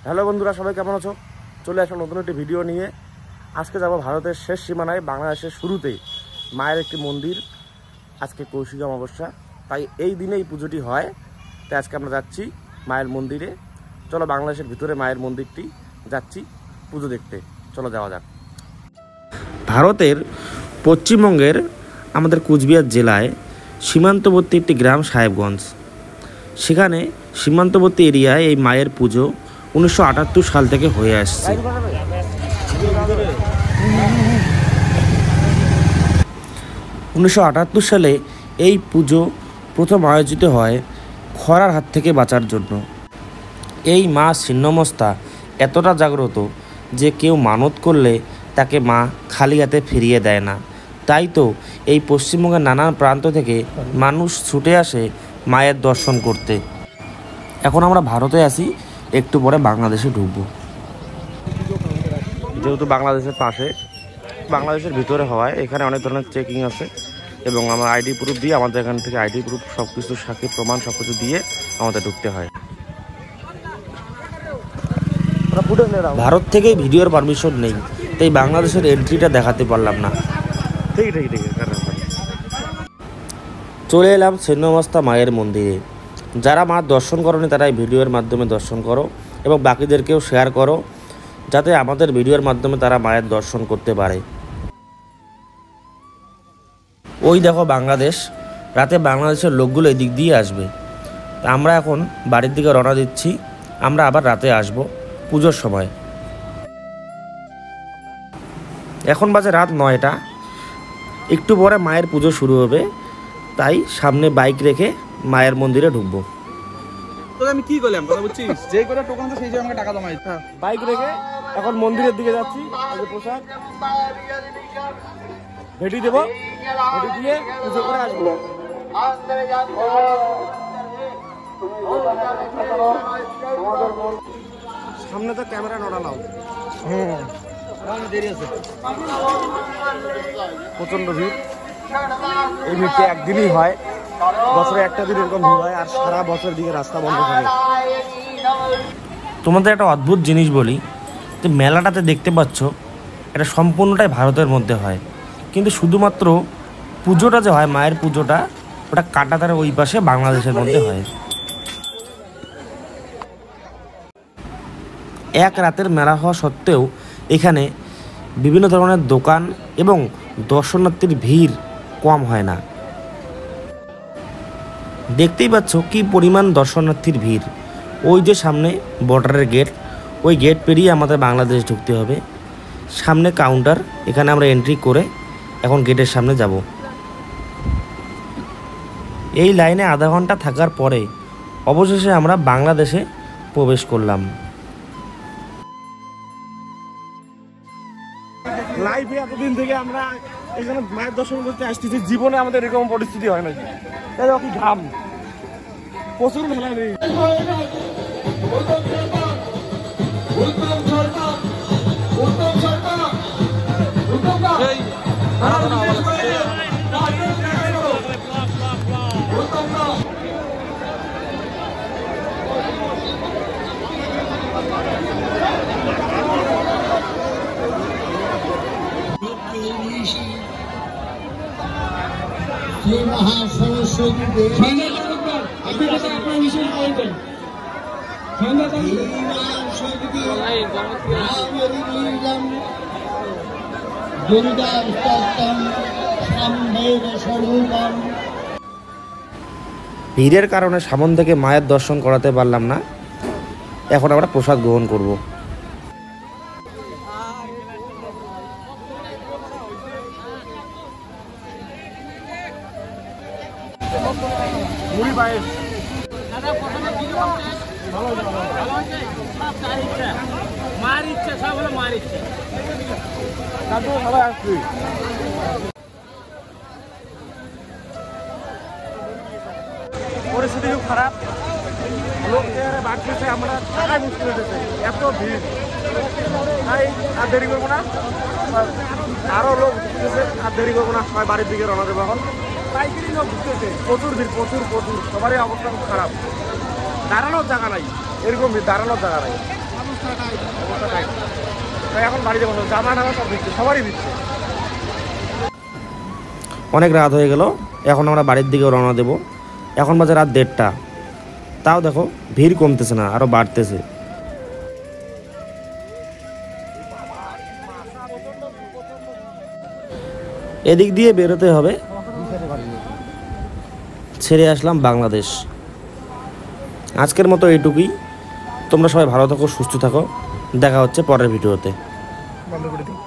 Hello বন্ধুরা, সবাই কেমন আছো? চলে আসলাম নতুন একটি ভিডিও নিয়ে। আজকে যাব ভারতের শেষ সীমানায়, বাংলাদেশের শুরুতেই মায়ের একটি মন্দির। আজকে কৌশিক অমাবস্যা, তাই এই দিনে এই পুজোটি হয়। তাই আজকে আমরা যাচ্ছি মায়ের মন্দিরে। চলো বাংলাদেশের ভিতরে মায়ের মন্দিরটি যাচ্ছি পুজো দেখতে। চলো যাওয়া যাক। ভারতের পশ্চিমবঙ্গের আমাদের কুচবিহার জেলায় সীমান্তবর্তী একটি গ্রাম সাহেবগঞ্জ। সেখানে সীমান্তবর্তী এরিয়ায় এই মায়ের পুজো 1978 সাল থেকে হয়ে আসছে। 1978 সালে এই পুজো প্রথম আয়োজিত হয় খরার হাত থেকে বাঁচার জন্য। এই মা ছিন্নমস্তা এতটা জাগ্রত যে কেউ মানত করলে তাকে মা খালি হাতে ফিরিয়ে দেয় না। তাই তো এই পশ্চিমবঙ্গের নানান প্রান্ত থেকে মানুষ ছুটে আসে মায়ের দর্শন করতে। এখন আমরা ভারতে আছি, একটু পরে বাংলাদেশে ঢুকবো। যেহেতু বাংলাদেশের পাশে, বাংলাদেশের ভিতরে হওয়ায় এখানে অনেক ধরনের চেকিং আছে এবং আমার আইডি প্রুফ দিয়ে, আমাদের এখান থেকে আইডি প্রুফ সব কিছু সাক্ষী প্রমাণ সব কিছু দিয়ে আমাদের ঢুকতে হয়। ভারত থেকে ভিডিওর পারমিশন নেই, তাই বাংলাদেশের এন্ট্রিটা দেখাতে পারলাম না। ঠিক ঠিক ঠিক চলে এলাম ছিন্নমস্তা মায়ের মন্দিরে। যারা মা দর্শন করনি তারা এই ভিডিওর মাধ্যমে দর্শন করো এবং বাকিদেরকেও শেয়ার করো, যাতে আমাদের ভিডিওর মাধ্যমে তারা মায়ের দর্শন করতে পারে। ওই দেখো বাংলাদেশ, রাতে বাংলাদেশের লোকগুলো এই দিক দিয়ে আসবে। আমরা এখন বাড়ির দিকে রওনা দিচ্ছি। আমরা আবার রাতে আসব পুজোর সময়। এখন বাজে রাত 9টা। একটু পরে মায়ের পুজো শুরু হবে, তাই সামনে বাইক রেখে মায়ের মন্দিরে ঢুকবো। আমি কি করলাম কথা বুঝছিস? যে করে টোকন তো সেই যে আমাকে টাকা জমাই। হ্যাঁ, বাইক রেখে এখন মন্দিরের দিকে যাচ্ছি। প্রসাদ ভেটি দেবো, ভেটি দিয়ে পুজো করে আসবো। সামনে তো ক্যামেরা নড়ালাম। দেরি আছে, প্রচন্ড ভিড়। এই ভিড়টা একদিনই হয়, বছরে একটা দিন এরকম ভিড় হয়, আর সারা বছর দিকে রাস্তা বন্ধ থাকে। তোমাদের একটা অদ্ভুত জিনিস বলি, যে মেলাটাতে দেখতে পাচ্ছ এটা সম্পূর্ণটাই ভারতের মধ্যে হয়, কিন্তু শুধুমাত্র পুজোটা যে হয় মায়ের পুজোটা, ওটা কাঁটাতারের ওই পাশে বাংলাদেশের মধ্যে হয়। এক রাতের মেলা হওয়া সত্ত্বেও এখানে বিভিন্ন ধরনের দোকান এবং দর্শনার্থীর ভিড় কম হয় না। দেখতেই পাচ্ছ কি পরিমাণ দর্শনার্থীর ভিড়। ওই যে সামনে বর্ডারের গেট, ওই গেট পেরিয়ে আমাদের বাংলাদেশ ঢুকতে হবে। সামনে কাউন্টার, এখানে আমরা এন্ট্রি করে এখন গেটের সামনে যাব। এই লাইনে আধা ঘন্টা থাকার পরে অবশেষে আমরা বাংলাদেশে প্রবেশ করলাম। লাইভে এতদিন থেকে আমরা এখানে মায়ের দর্শন করতে আসতেছি, জীবনে আমাদের এরকম পরিস্থিতি হয় নাকি। কি ঘাম, প্রচুর মেলা নেই। ভিড়ের কারণে সামন থেকে মায়ের দর্শন করাতে পারলাম না। এখন আমরা প্রসাদ গ্রহণ করব। মুড়ি পায়েস মার ইচ্ছা, সব হলো মার ইচ্ছা। সবাই আসছি। পরিস্থিতি খুব খারাপ, লোক বাড়তেছে, আমরা টাকায় মুশকিল হতেছে, এত ভিড়। তাই আর দেরি করবো না, আরো লোক ঢুকতেছে, আর দেরি করবো না, সবাই বাড়ির দিকে রওনা দেবো। এখন পাইকারি লোক ঢুকতেছে, প্রচুর ভিড়, প্রচুর প্রচুর। সবারই অবস্থা খুব খারাপ, দাঁড়ানোর জায়গা নাই, এরকম ভিড়, দাঁড়ানোর জায়গা নাই। তাই এখন বাড়িতে বসে জামা টামা সব দিচ্ছে, সবারই দিচ্ছে। অনেক রাত হয়ে গেল, এখন আমরা বাড়ির দিকে রওনা দেব। এখন বাজে রাত 1:30। তাও দেখো ভিড় কমতেছে না, আরো বাড়তেছে। এদিক দিয়ে বেরোতে হবে। ছেড়ে আসলাম বাংলাদেশ। আজকের মতো এইটুকুই। তোমরা সবাই ভালো থাকো, সুস্থ থাকো। দেখা হচ্ছে পরের ভিডিওতে। বন্ধ করে দিই।